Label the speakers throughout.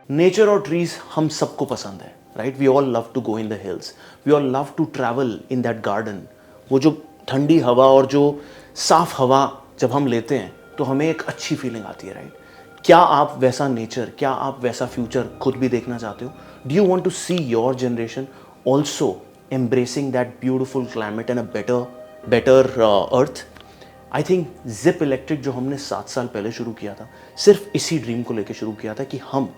Speaker 1: Nature और trees हम सबको पसंद है, right? We all love to go in the hills, we all love to travel in that garden. वो जो ठंडी हवा और जो साफ हवा जब हम लेते हैं तो हमें एक अच्छी फीलिंग आती है, राइट? क्या आप वैसा नेचर, क्या आप वैसा फ्यूचर खुद भी देखना चाहते हो? Do you want to see your generation also embracing that beautiful climate and a better earth? I think Zip electric जो हमने 7 साल पहले शुरू किया था, सिर्फ इसी ड्रीम को लेकर शुरू किया था कि हम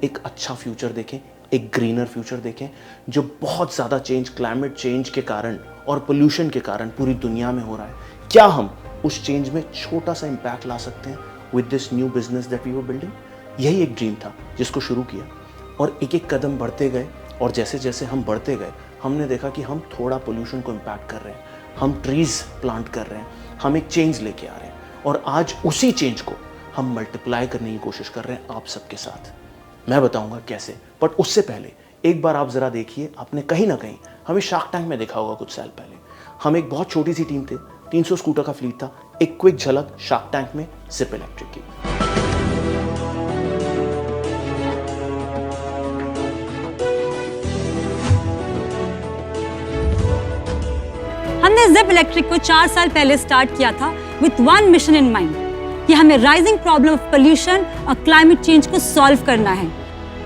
Speaker 1: एक अच्छा फ्यूचर देखें, एक ग्रीनर फ्यूचर देखें। जो बहुत ज़्यादा चेंज क्लाइमेट चेंज के कारण और पोल्यूशन के कारण पूरी दुनिया में हो रहा है, क्या हम उस चेंज में छोटा सा इम्पैक्ट ला सकते हैं with this new business that we were building? यही एक ड्रीम था जिसको शुरू किया और एक एक कदम बढ़ते गए। और जैसे जैसे हम बढ़ते गए हमने देखा कि हम थोड़ा पोल्यूशन को इम्पैक्ट कर रहे हैं, हम ट्रीज प्लांट कर रहे हैं, हम एक चेंज लेके आ रहे हैं और आज उसी चेंज को हम मल्टीप्लाई करने की कोशिश कर रहे हैं आप सबके साथ। मैं बताऊंगा कैसे, बट उससे पहले एक बार आप जरा देखिए, आपने कहीं ना कहीं हमें शार्क टैंक में देखा होगा कुछ साल पहले। हम एक बहुत छोटी सी टीम थे, 300 स्कूटर का फ्लीट था। एक क्विक झलक शार्क टैंक में जिप इलेक्ट्रिक की।
Speaker 2: हमने जिप इलेक्ट्रिक को 4 साल पहले स्टार्ट किया था with one mission in mind कि हमें राइजिंग प्रॉब्लम ऑफ पोल्यूशन और क्लाइमेट चेंज को सॉल्व करना है।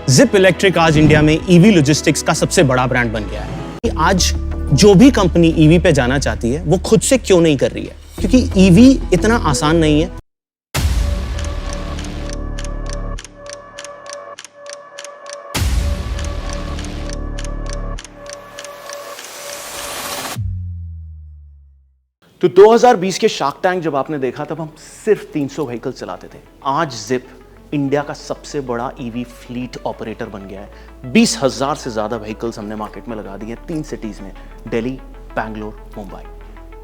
Speaker 3: जिप इलेक्ट्रिक आज इंडिया में ईवी लॉजिस्टिक्स का सबसे बड़ा ब्रांड बन गया है। आज जो भी कंपनी ईवी पे जाना चाहती है वो खुद से क्यों नहीं कर रही है, क्योंकि ईवी इतना आसान नहीं है।
Speaker 1: तो 2020 के शार्क टैंक जब आपने देखा तब हम सिर्फ 300 व्हीकल चलाते थे। आज जिप इंडिया का सबसे बड़ा ईवी फ्लीट ऑपरेटर बन गया है। 20,000 से ज्यादा व्हीकल्स हमने मार्केट में लगा दिए 3 सिटीज में, दिल्ली, बैंगलोर, मुंबई।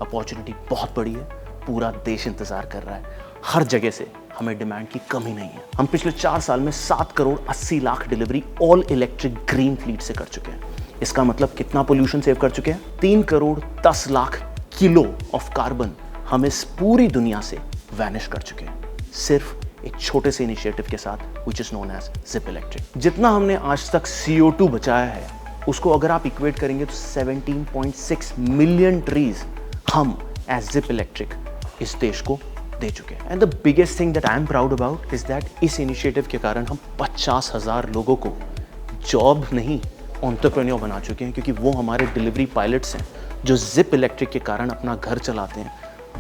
Speaker 1: अपॉर्चुनिटी बहुत बड़ी है, पूरा देश इंतजार कर रहा है। हर जगह से हमें डिमांड की कमी नहीं है। हम पिछले 4 साल में 7 crore 80 lakh delivery all electric green fleet से कर चुके हैं। इसका मतलब कितना पोल्यूशन सेव कर चुके हैं? 3 crore 10 lakh kilo of carbon हम इस पूरी दुनिया से वैनिश कर चुके हैं, सिर्फ एक छोटे से इनिशिएटिव के साथ, which is known as Zip electric. जितना हमने आज तक CO2 बचाया है उसको अगर आप इक्वेट करेंगे तो 17.6 मिलियन ट्रीज हम एज जिप इलेक्ट्रिक इस देश को दे चुके हैं। And the biggest thing that I am proud about is that इस इनिशिएटिव के कारण हम 50,000 लोगों को जॉब नहीं एंटरप्रेन्योर बना चुके हैं, क्योंकि वो हमारे डिलीवरी पायलट्स हैं जो जिप इलेक्ट्रिक के कारण अपना घर चलाते हैं,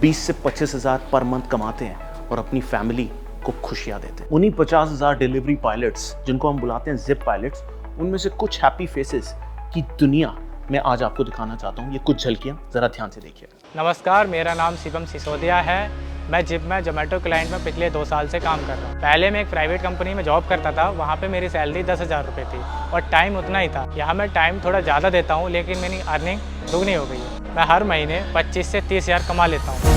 Speaker 1: 20 से 25,000 पर मंथ कमाते हैं और अपनी फैमिली को खुशियां देते हैं। उन्हीं 50,000 डिलीवरी पायलट्स जिनको हम बुलाते हैं जिप पायलट्स, उनमें से कुछ हैप्पी फेसेस की दुनिया मैं आज आपको दिखाना चाहता हूँ। ये कुछ झलकियाँ जरा ध्यान से देखिए।
Speaker 4: नमस्कार, मेरा नाम शिवम सिसोदिया है। मैं जिप में जोमेटो क्लाइंट में पिछले 2 साल से काम कर रहा हूँ। पहले मैं एक प्राइवेट कंपनी में जॉब करता था, वहाँ पे मेरी सैलरी 10,000 रुपये थी और टाइम उतना ही था। यहाँ मैं टाइम थोड़ा ज़्यादा देता हूँ लेकिन मेरी अर्निंग दुगनी हो गई है। मैं हर महीने 25 से 30,000 कमा लेता हूँ।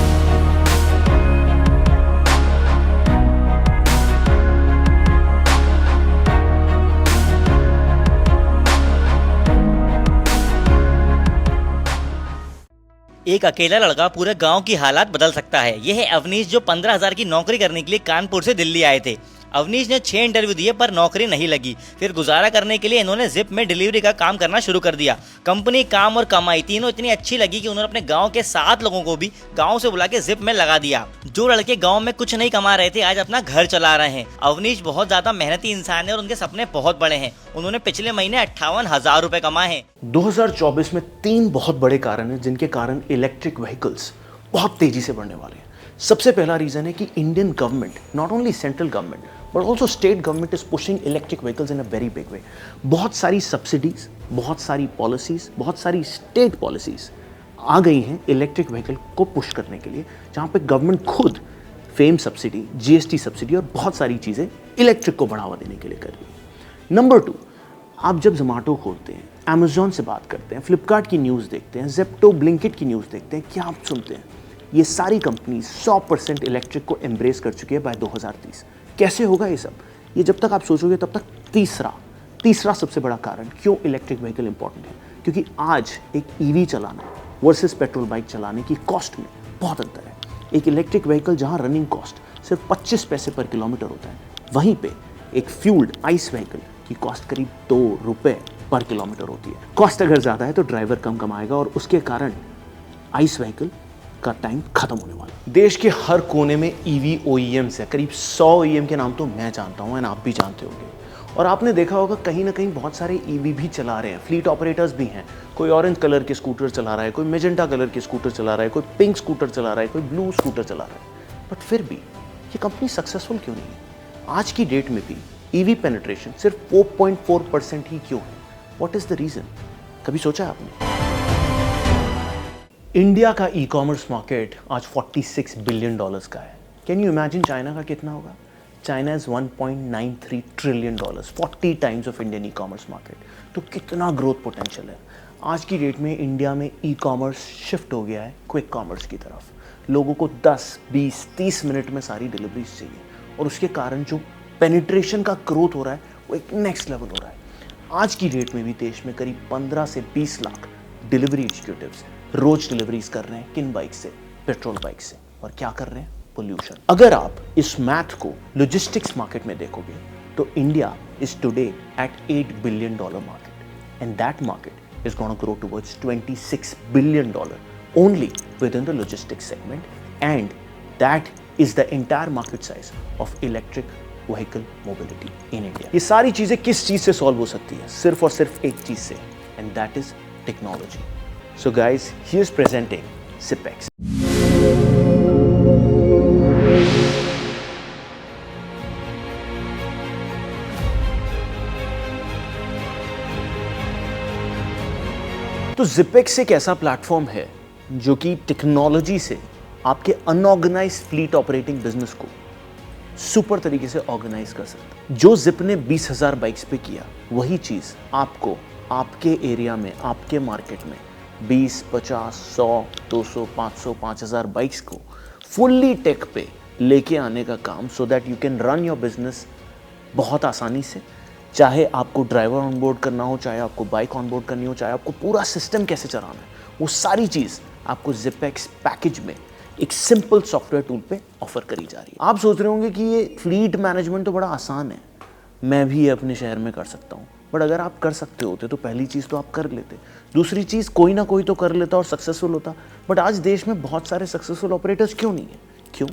Speaker 5: एक अकेला लड़का पूरे गांव की हालात बदल सकता है। यह है अवनीश, जो 15,000 की नौकरी करने के लिए कानपुर से दिल्ली आए थे। अवनीश ने 6 इंटरव्यू दिए पर नौकरी नहीं लगी। फिर गुजारा करने के लिए इन्होंने जिप में डिलीवरी का काम करना शुरू कर दिया। कंपनी, काम और कमाई तीनों इतनी अच्छी लगी कि उन्होंने अपने गांव के 7 लोगों को भी गांव से बुला के जिप में लगा दिया। जो लड़के गांव में कुछ नहीं कमा रहे थे आज अपना घर चला रहे हैं। अवनीश बहुत ज्यादा मेहनती इंसान है और उनके सपने बहुत बड़े हैं। उन्होंने पिछले महीने 58,000 रुपए कमाए हैं।
Speaker 1: 2024 में 3 बहुत बड़े कारण हैं जिनके कारण इलेक्ट्रिक व्हीकल्स बहुत तेजी से बढ़ने वाले हैं। सबसे पहला रीजन है कि Indian government, not only central government but also state government is pushing electric vehicles in a very big way. बहुत सारी सब्सिडीज, बहुत सारी पॉलिसीज, बहुत सारी स्टेट पॉलिसीज आ गई हैं इलेक्ट्रिक व्हीकल को पुश करने के लिए, जहाँ पे गवर्नमेंट खुद फेम सब्सिडी, GST सब्सिडी और बहुत सारी चीज़ें इलेक्ट्रिक को बढ़ावा देने के लिए कर रही है। नंबर 2, आप जब जोमेटो खोलते हैं, अमेजोन से बात करते हैं, फ्लिपकार्ट की न्यूज़ देखते हैं, जेप्टो, ब्लिंकिट की न्यूज़ देखते हैं, क्या आप सुनते हैं? ये सारी कंपनी 100% इलेक्ट्रिक को एम्ब्रेस कर चुकी है बाय 2030। कैसे होगा ये सब? ये जब तक आप सोचोगे तब तक तीसरा सबसे बड़ा कारण क्यों इलेक्ट्रिक व्हीकल इंपॉर्टेंट है, क्योंकि आज एक EV चलाना वर्सेस पेट्रोल बाइक चलाने की कॉस्ट में बहुत अंतर है। एक इलेक्ट्रिक व्हीकल जहां रनिंग कॉस्ट सिर्फ 25 पैसे पर किलोमीटर होता है, वहीं पे एक फ्यूल्ड आइस व्हीकल की कॉस्ट करीब 2 रुपए पर किलोमीटर होती है। कॉस्ट अगर ज़्यादा है तो ड्राइवर कम कमाएगा और उसके कारण आइस व्हीकल का टाइम खत्म होने वाला है। देश के हर कोने में ईवी ओईएम्स है, करीब 100 ओईएम के नाम तो मैं जानता हूँ एंड आप भी जानते होंगे। और आपने देखा होगा कहीं ना कहीं बहुत सारे ईवी भी चला रहे हैं, फ्लीट ऑपरेटर्स भी हैं। कोई ऑरेंज कलर के स्कूटर चला रहा है, कोई मेजेंटा कलर के स्कूटर चला रहा है, कोई पिंक स्कूटर चला रहा है, कोई ब्लू स्कूटर चला रहा है। बट फिर भी ये कंपनी सक्सेसफुल क्यों नहीं है? आज की डेट में भी ईवी पेनिट्रेशन सिर्फ 4.4% ही क्यों है? What is the reason? कभी सोचा है आपने? इंडिया का ई कॉमर्स मार्केट आज $46 बिलियन का है। कैन यू इमेजिन चाइना का कितना होगा? China is $1.93 trillion, 40 times of Indian e commerce market. तो कितना ग्रोथ पोटेंशियल है। आज की डेट में इंडिया में ई कॉमर्स शिफ्ट हो गया है क्विक कॉमर्स की तरफ। लोगों को 10, 20, 30 मिनट में सारी डिलीवरीज चाहिए और उसके कारण जो पेनिट्रेशन का ग्रोथ हो रहा है वो एक नेक्स्ट लेवल हो रहा है। आज की डेट में भी देश में करीब 15 से 20 लाख डिलीवरी एग्जीक्यूटिव्स रोज डिलीवरीज कर रहे हैं। किन बाइक से? पेट्रोल बाइक से। और क्या कर रहे हैं? पोल्यूशन। अगर आप इस मैथ को लॉजिस्टिक्स मार्केट में देखोगे तो India is today at $8 billion market and that market is gonna grow towards $26 billion only with in the logistics segment and that is the entire market size of electric vehicle mobility in India. ये सारी चीजें किस चीज से solve हो सकती है? सिर्फ और सिर्फ एक चीज से, and that is technology. So guys, he is presenting ZipX। तो ZipX एक ऐसा प्लेटफॉर्म है जो कि टेक्नोलॉजी से आपके अनऑर्गेनाइज्ड फ्लीट ऑपरेटिंग बिजनेस को सुपर तरीके से ऑर्गेनाइज कर सकता है। जो जिप ने 20,000 बाइक्स पे किया, वही चीज आपको आपके एरिया में, आपके मार्केट में 20, 50, 100, 200, 500, 5,000 बाइक्स को फुल्ली टेक पे लेके आने का काम, so that you can run your business बहुत आसानी से। चाहे आपको ड्राइवर ऑनबोर्ड करना हो, चाहे आपको बाइक ऑनबोर्ड करनी हो, चाहे आपको पूरा सिस्टम कैसे चलाना है, वो सारी चीज़ आपको ZipX पैकेज में एक सिंपल सॉफ्टवेयर टूल पे ऑफर करी जा रही है। आप सोच रहे होंगे कि ये फ्लीट मैनेजमेंट तो बड़ा आसान है, मैं भी ये अपने शहर में कर सकता हूँ। बट अगर आप कर सकते होते तो पहली चीज़ तो आप कर लेते, दूसरी चीज़ कोई ना कोई तो कर लेता और सक्सेसफुल होता। बट आज देश में बहुत सारे सक्सेसफुल ऑपरेटर्स क्यों नहीं है? क्यों?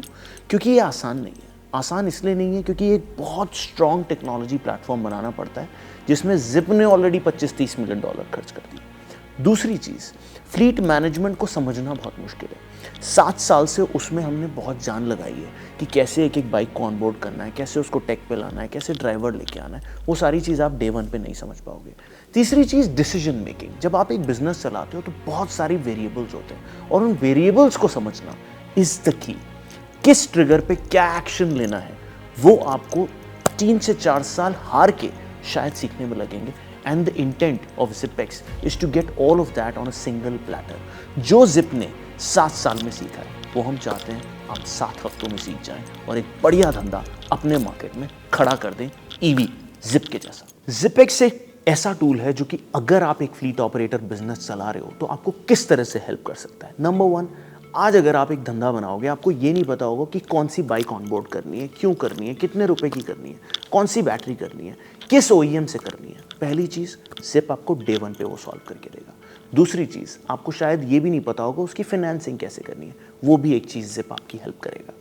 Speaker 1: क्योंकि ये आसान नहीं है। आसान इसलिए नहीं है क्योंकि एक बहुत स्ट्रॉन्ग टेक्नोलॉजी प्लेटफॉर्म बनाना पड़ता है, जिसमें जिप ने ऑलरेडी $25-30 मिलियन खर्च कर दिए। दूसरी चीज़, फ्लीट मैनेजमेंट को समझना बहुत मुश्किल है। 7 साल से उसमें हमने बहुत जान लगाई है कि कैसे एक एक बाइक को ऑनबोर्ड करना है, कैसे उसको टेक पे लाना है, कैसे ड्राइवर लेके आना है। वो सारी चीज़ आप डे 1 पे नहीं समझ पाओगे। तीसरी चीज़, डिसीजन मेकिंग। जब आप एक बिजनेस चलाते हो तो बहुत सारी वेरिएबल्स होते हैं और उन वेरिएबल्स को समझना इज द की। किस ट्रिगर पे क्या एक्शन लेना है, वो आपको 3 से 4 साल हार के शायद सीखने में लगेंगे। And the intent of ZipX is to get all of that on a single platter. जो जिप ने 7 साल में सीखा है, वो हम चाहते हैं आप 7 हफ्तों में सीख जाएं और एक बढ़िया धंधा अपने मार्केट में खड़ा कर दें, ईवी जिप के जैसा। ZipX एक ऐसा टूल है जो कि अगर आप एक फ्लीट ऑपरेटर बिजनेस चला रहे हो तो आपको किस तरह से हेल्प कर सकता है। नंबर 1, आज अगर आप एक धंधा बनाओगे, आपको ये नहीं पता होगा कि कौन सी बाइक ऑनबोर्ड करनी है, क्यों करनी है, कितने रुपए की करनी है, कौन सी बैटरी करनी है, किस OEM से करनी है। पहली चीज़, जिप आपको डे 1 पे वो सॉल्व करके देगा। दूसरी चीज़, आपको शायद ये भी नहीं पता होगा उसकी फाइनेंसिंग कैसे करनी है, वो भी एक चीज़ जिप आपकी हेल्प करेगा।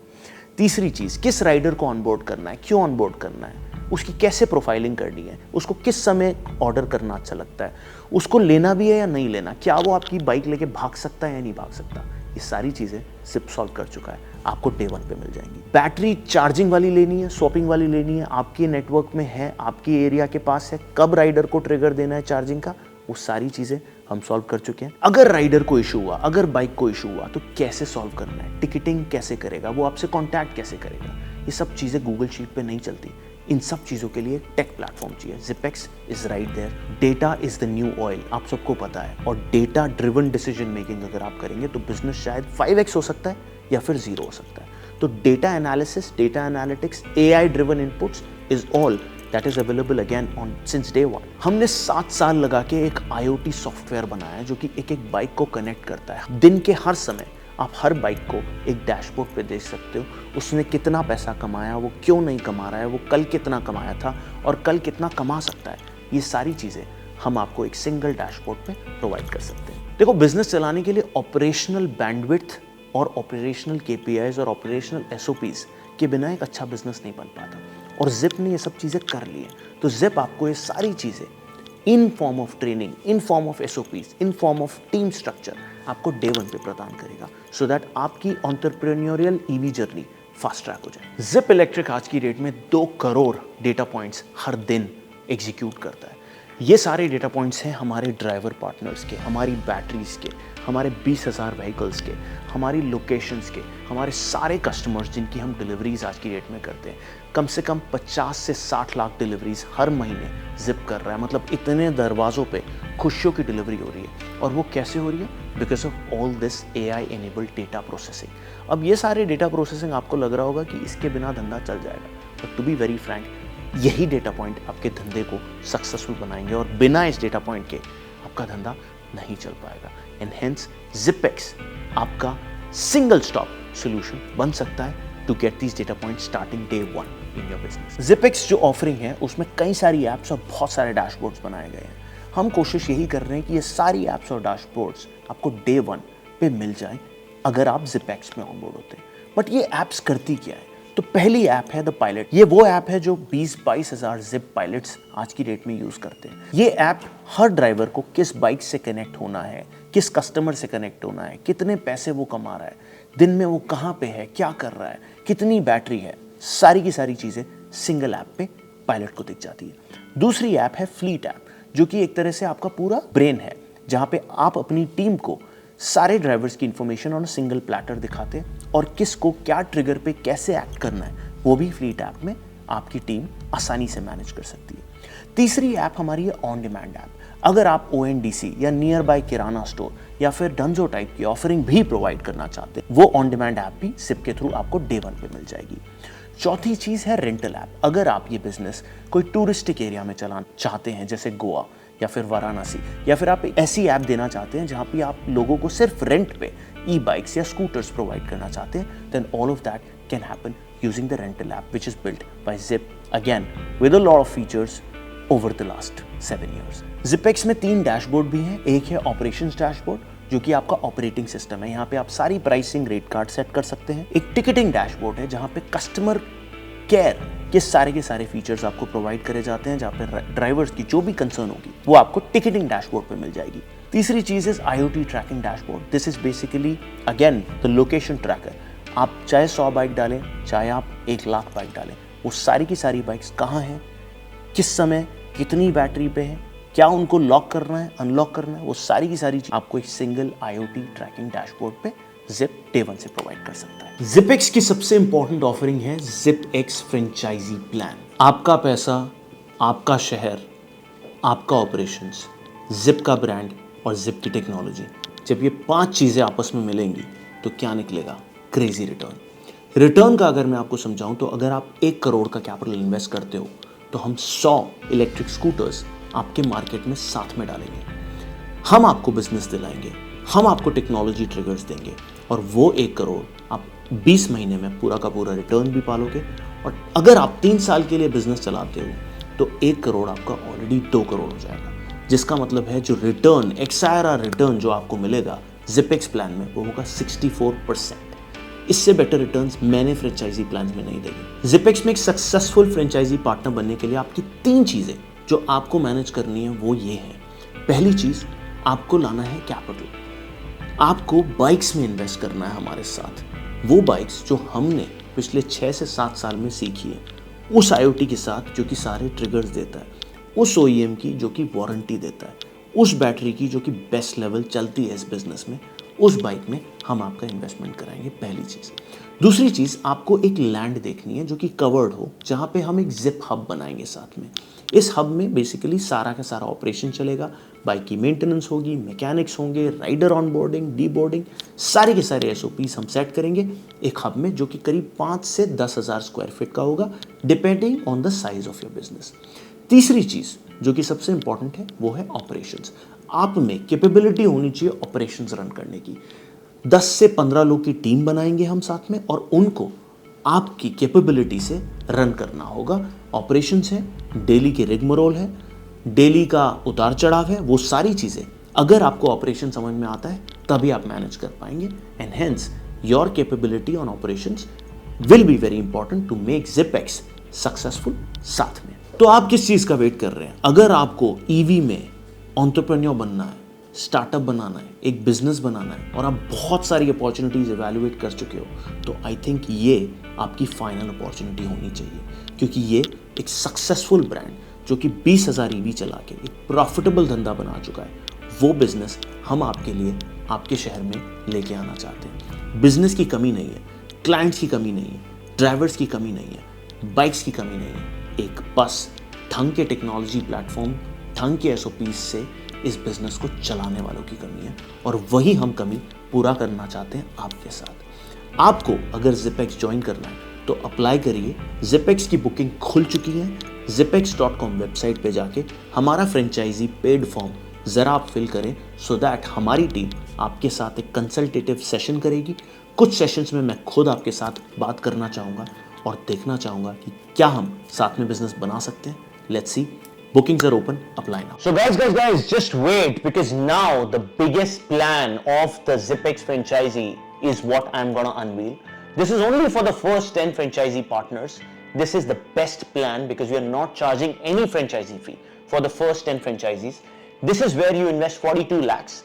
Speaker 1: तीसरी चीज़, किस राइडर को ऑनबोर्ड करना है, क्यों ऑनबोर्ड करना है, उसकी कैसे प्रोफाइलिंग करनी है, उसको किस समय ऑर्डर करना अच्छा लगता है, उसको लेना भी है या नहीं लेना, क्या वो आपकी बाइक लेके भाग सकता है या नहीं भाग सकता, ये सारी चीज़ें जिप सॉल्व कर चुका है, आपको डे 1 पे मिल जाएंगी। बैटरी चार्जिंग वाली लेनी है, स्वैपिंग वाली लेनी है, आपके नेटवर्क में है, आपके एरिया के पास है, कब राइडर को ट्रिगर देना है चार्जिंग का, वो सारी चीज़ें हम सॉल्व कर चुके हैं। अगर राइडर को इशू हुआ, अगर बाइक को इशू हुआ तो कैसे सॉल्व करना है, टिकटिंग कैसे करेगा, वो आपसे कॉन्टैक्ट कैसे करेगा, ये सब चीज़ें गूगल शीट पे नहीं चलती। इन सब चीज़ों के लिए टेक प्लेटफॉर्म चाहिए। ZipX is right there. Data is the new oil, आप सबको पता है, और डेटा ड्रिवन डिसीजन मेकिंग अगर आप करेंगे तो बिजनेस शायद 5x हो सकता है या फिर 0 हो सकता है। तो data analysis, data analytics, AI driven inputs is all that is available again on since day 1। हमने 7 साल लगा के एक IoT सॉफ्टवेयर बनाया है जो कि एक एक बाइक को कनेक्ट करता है। दिन के हर समय आप हर बाइक को एक डैशबोर्ड पे देख सकते हो, उसने कितना पैसा कमाया, वो क्यों नहीं कमा रहा है, वो कल कितना कमाया था और कल कितना कमा सकता है। ये सारी चीज़ें हम आपको एक सिंगल डैशबोर्ड पे प्रोवाइड कर सकते हैं। देखो, बिजनेस चलाने के लिए ऑपरेशनल बैंडविड्थ और ऑपरेशनल KPIs और ऑपरेशनल SOPs के बिना एक अच्छा बिजनेस नहीं बन पाता, और जिप ने ये सब चीज़ें कर ली हैं। तो जिप आपको ये सारी चीज़ें in form of training, in form of SOPs, in form of team structure आपको डे 1 पे प्रदान करेगा, सो दैट आपकी entrepreneurial EV journey fast track हो जाए। जिप इलेक्ट्रिक आज की डेट में 2 करोड़ डेटा पॉइंट्स हर दिन एग्जीक्यूट करता है। ये सारे डेटा पॉइंट्स हैं हमारे ड्राइवर पार्टनर्स के, हमारी बैटरीज के, हमारे 20,000 व्हीकल्स के, हमारी लोकेशंस के, हमारे सारे कस्टमर्स जिनकी हम डिलीवरीज आज की डेट में करते हैं। कम से कम 50 से 60 लाख डिलीवरीज हर महीने जिप कर रहा है। मतलब इतने दरवाज़ों पे खुशियों की डिलीवरी हो रही है, और वो कैसे हो रही है? Because of all this AI enabled data processing. अब ये सारे डेटा प्रोसेसिंग आपको लग रहा होगा कि इसके बिना धंधा चल जाएगा, but to be very frank, यही डेटा पॉइंट आपके धंधे को सक्सेसफुल बनाएंगे, और बिना इस डेटा पॉइंट के आपका धंधा नहीं चल पाएगा। एंड हेंस ZipX आपका सिंगल स्टॉप सॉल्यूशन बन सकता है to get these data point starting day 1 in your business. ZipX जो ऑफरिंग है उसमें कई सारी एप्स और बहुत सारे डैशबोर्ड्स बनाए गए हैं। हम कोशिश यही कर रहे हैं कि ये सारी एप्स और डैशबोर्ड्स आपको डे 1 पे मिल जाएं अगर आप ZipX में ऑनबोर्ड होते हैं। बट ये एप्स करती क्या है? तो पहली ऐप है द पायलट। ये वो ऐप है जो 20-22 हज़ार जिप पायलट्स आज की डेट में यूज़ करते हैं। ये ऐप हर ड्राइवर को किस बाइक से कनेक्ट होना है, किस कस्टमर से कनेक्ट होना है, कितने पैसे वो कमा रहा है, दिन में वो कहाँ पे है, क्या कर रहा है, कितनी बैटरी है, सारी की सारी चीज़ें सिंगल ऐप पे पायलट को दिख जाती है। दूसरी ऐप है फ्लीट ऐप, जो कि एक तरह से आपका पूरा ब्रेन है, जहाँ पे आप अपनी टीम को सारे ड्राइवर्स की इंफॉर्मेशन ऑन सिंगल प्लेटर दिखाते हैं, और किसको क्या ट्रिगर पे कैसे एक्ट करना है वो भी फ्लीट ऐप में आपकी टीम आसानी से मैनेज कर सकती है। तीसरी ऐप हमारी है ऑन डिमांड ऐप। अगर आप ONDC या नियर बाय किराना स्टोर या फिर डंजो टाइप की ऑफरिंग भी प्रोवाइड करना चाहते हैं, वो ऑन डिमांड ऐप भी जिप के थ्रू आपको डे 1 पे मिल जाएगी। चौथी चीज़ है रेंटल ऐप। अगर आप ये बिजनेस कोई टूरिस्टिक एरिया में चलाना चाहते हैं, जैसे गोवा या फिर वाराणसी, या फिर आप ऐसी ऐप देना चाहते हैं जहाँ पे आप लोगों को सिर्फ रेंट पे ई-बाइक्स या स्कूटर्स प्रोवाइड करना चाहते हैं, then all of that can happen using the rental app which is built by Zip, again with a lot of features over the last 7 years। ZipX में 3 डैशबोर्ड भी हैं। एक है ऑपरेशंस डैशबोर्ड, जो कि आपका ऑपरेटिंग सिस्टम है, यहाँ पे आप सारी प्राइसिंग रेट कार्ड सेट कर सकते हैं। एक टिकटिंग डैशबोर्ड है, जहाँ पे कस्टमर केयर के सारे फीचर्स आपको प्रोवाइड करे जाते हैं, जहाँ पे ड्राइवर्स की जो भी कंसर्न होगी वो आपको टिकटिंग डैशबोर्ड पे मिल जाएगी। तीसरी चीज़ is IoT tracking dashboard. This is basically again the location tracker. आप चाहे 100 बाइक डालें, चाहे आप 1 लाख बाइक डालें, वो सारी की सारी बाइक्स कहाँ हैं, किस समय, कितनी बैटरी पे है, क्या उनको लॉक करना है, अनलॉक करना है, वो सारी की सारी चीज आपको एक सिंगल IoT ट्रैकिंग डैशबोर्ड पे जिप डे 1 से प्रोवाइड कर सकता है। ZipX की सबसे इंपॉर्टेंट ऑफरिंग है ZipX फ्रेंचाइजी प्लान। आपका पैसा, आपका शहर, आपका ऑपरेशंस, जिप का ब्रांड और जिप की टेक्नोलॉजी, जब ये 5 चीजें आपस में मिलेंगी तो क्या निकलेगा? Crazy return. रिटर्न का अगर मैं आपको समझाऊं तो अगर आप 1 करोड़ का कैपिटल इन्वेस्ट करते हो तो हम 100 इलेक्ट्रिक स्कूटर्स आपके मार्केट में साथ में डालेंगे। हम आपको बिजनेस दिलाएंगे, हम आपको टेक्नोलॉजी ट्रिगर्स देंगे, और वो 1 करोड़ आप 20 महीने में पूरा का पूरा रिटर्न भी पालोगे। और अगर आप 3 साल के लिए बिजनेस चलाते हो तो 1 करोड़ आपका ऑलरेडी 2 करोड़ हो जाएगा, जिसका मतलब है जो रिटर्न, एक्सायरा रिटर्न जो आपको मिलेगा ZipX प्लान में, वो होगा 64%। इससे बेटर रिटर्न्स मैंने फ्रेंचाइजी प्लान में नहीं देंगे। ZipX में एक सक्सेसफुल फ्रेंचाइजी पार्टनर बनने के लिए आपकी 3 चीज़ें जो आपको मैनेज करनी है वो ये है। पहली चीज़, आपको लाना है कैपिटल। आपको बाइक्स में इन्वेस्ट करना है हमारे साथ। वो बाइक्स जो हमने पिछले 6 से 7 साल में सीखी है, उस IoT के साथ जो कि सारे ट्रिगर्स देता है, उस OEM की जो कि वारंटी देता है, उस बैटरी की जो कि बेस्ट लेवल चलती है इस बिजनेस में, उस बाइक में हम आपका इन्वेस्टमेंट कराएंगे। पहली चीज़। दूसरी चीज़, आपको एक लैंड देखनी है जो कि कवर्ड हो, जहाँ पे हम एक जिप हब बनाएंगे साथ में। इस हब में बेसिकली सारा का सारा ऑपरेशन चलेगा, बाइक की मेंटेनेंस होगी, मैकेनिक्स होंगे, राइडर ऑनबोर्डिंग, डीबोर्डिंग, सारे के सारे SOPs हम सेट करेंगे एक हब में, जो कि करीब 5 से 10 हज़ार स्क्वायर फीट का होगा, depending on the size of your business. तीसरी चीज़ जो कि सबसे इंपॉर्टेंट है वो है ऑपरेशंस। आप में कैपेबिलिटी होनी चाहिए ऑपरेशंस रन करने की। 10 से 15 लोग की टीम बनाएंगे हम साथ में, और उनको आपकी कैपेबिलिटी से रन करना होगा। ऑपरेशंस है, डेली के रिगमरोल है, डेली का उतार चढ़ाव है, वो सारी चीज़ें अगर आपको ऑपरेशन समझ में आता है तभी आप मैनेज कर पाएंगे। And hence your capability on operations will be very important to make ZipX successful साथ में। तो आप किस चीज़ का वेट कर रहे हैं? अगर आपको ईवी में एंटरप्रेन्योर बनना है, स्टार्टअप बनाना है, एक बिजनेस बनाना है, और आप बहुत सारी अपॉर्चुनिटीज इवैल्यूएट कर चुके हो, तो आई थिंक ये आपकी फाइनल अपॉर्चुनिटी होनी चाहिए, क्योंकि ये एक सक्सेसफुल ब्रांड जो कि 20,000 ईवी चला के एक प्रॉफिटेबल धंधा बना चुका है, वो बिजनेस हम आपके लिए आपके शहर में लेके आना चाहते हैं। बिजनेस की कमी नहीं है, क्लाइंट्स की कमी नहीं है, ड्राइवर्स की कमी नहीं है, बाइक्स की कमी नहीं है, एक बस ढंग के टेक्नोलॉजी प्लेटफॉर्म, ढंग के SOPs से इस बिजनेस को चलाने वालों की कमी है, और वही हम कमी पूरा करना चाहते हैं आपके साथ। आपको अगर ZipX ज्वाइन करना है तो अप्लाई करिए। ZipX की बुकिंग खुल चुकी है। zipx.com वेबसाइट पे जाके हमारा फ्रेंचाइजी पेड फॉर्म ज़रा आप फिल करें, सो दैट हमारी टीम आपके साथ एक कंसल्टेटिव सेशन करेगी। कुछ सेशंस में मैं खुद आपके साथ बात करना चाहूँगा और देखना चाहूँगा कि क्या हम साथ में बिजनेस बना सकते हैं। Let's see, bookings are open, apply now.
Speaker 3: So guys, just wait, because now the biggest plan of the ZipX franchisee is what I'm gonna unveil. This is only for the first 10 franchisee partners. This is the best plan because we are not charging any franchisee fee for the first 10 franchisees. This is where you invest 42 lakhs.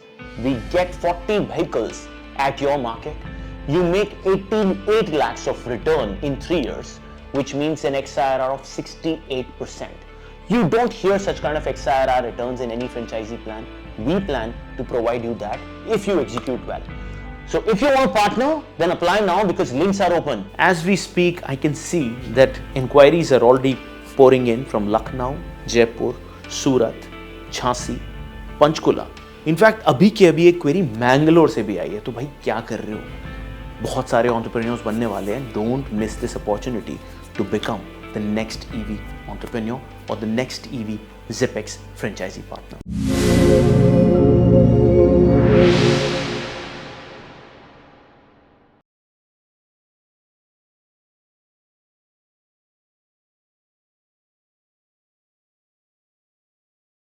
Speaker 3: We get 40 vehicles at your market. You make 88 lakhs of return in 3 years, which means an XIRR of 68%. You don't hear such kind of XIRR returns in any franchisee plan. We plan to provide you that if you execute well. So if you want to partner, then apply now because links are open.
Speaker 1: As we speak, I can see that inquiries are already pouring in from Lucknow, Jaipur, Surat, Jhansi, Panchkula. In fact, अभी की अभी एक query Mangalore से भी आई है। तो भाई क्या कर रहे हो? बहुत सारे एंटरप्रेन्योर्स बनने वाले हैं। Don't miss this opportunity to become the next EV entrepreneur or the next EV ZipX franchisee partner.